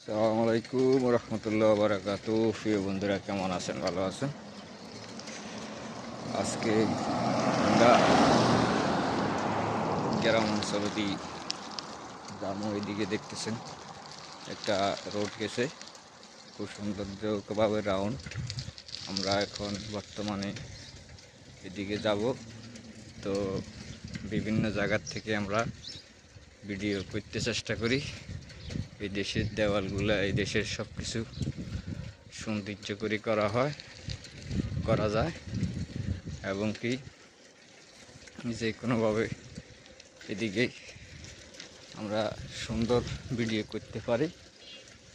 আসসালামু আলাইকুম রহমতুল্লাহ বারাকাতু। প্রিয় বন্ধুরা, কেমন আছেন? ভালো আছেন? আজকে আমরা গ্রাম অঞ্চলে যাবো। এদিকে দেখতেছেন একটা রোড গেছে, খুব সৌন্দর্যভাবে রাউন্ড। আমরা এখন বর্তমানে এদিকে যাব। তো বিভিন্ন জায়গার থেকে আমরা ভিডিও করতে চেষ্টা করি। এই দেশের দেওয়ালগুলো, এই দেশের সব কিছু সৌন্দর্য করে করা যায়, এবং কি যে কোনোভাবে এদিকে আমরা সুন্দর ভিডিও করতে পারি।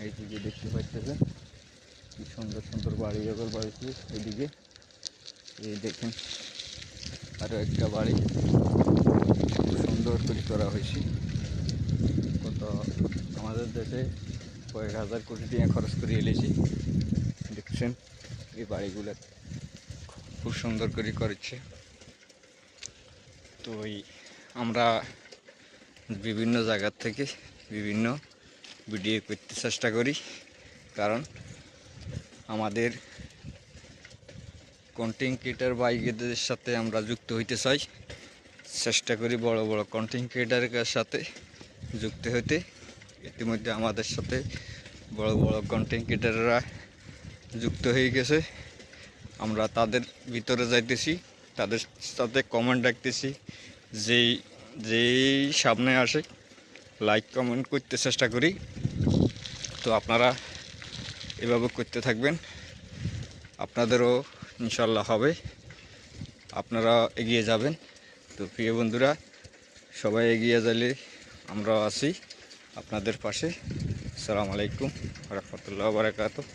এইদিকে দেখতে পাচ্ছেন কি সুন্দর সুন্দর বাড়ি জগর বাড়িতে। এদিকে এই দেখেন আরও একটা বাড়ি সুন্দর করে করা হয়েছে। কত আমাদের দেশে কয়েক হাজার কোটি টাকা খরচ করে এলেছি। দেখছেন এই বাড়িগুলো খুব সুন্দর করে করেছে। তো আমরা বিভিন্ন জায়গার থেকে বিভিন্ন ভিডিও করতে চেষ্টা করি, কারণ আমাদের কন্টেন্ট ক্রিয়েটার ভাইদের সাথে আমরা যুক্ত হইতে চাই। চেষ্টা করি বড় বড় কন্টেন্ট ক্রিয়েটারের সাথে যুক্ত হতে। ইতিমধ্যে আমাদের সাথে বড় বড় কন্টেন্ট ক্রিয়েটাররা যুক্ত হয়ে গেছে। আমরা তাদের ভিতরে যাইতেছি, তাদের সাথে কমেন্ট রাখতেছি। যেই সামনে আসে লাইক কমেন্ট করতে চেষ্টা করি। তো আপনারা এভাবে করতে থাকবেন, আপনাদেরও ইনশাল্লাহ হবে, আপনারা এগিয়ে যাবেন। তো প্রিয় বন্ধুরা, সবাই এগিয়ে গেলে আমরাও আছি আপনাদের পাশে। আসসালামু আলাইকুম রহমতুল্লাহ বারাকাতুহু।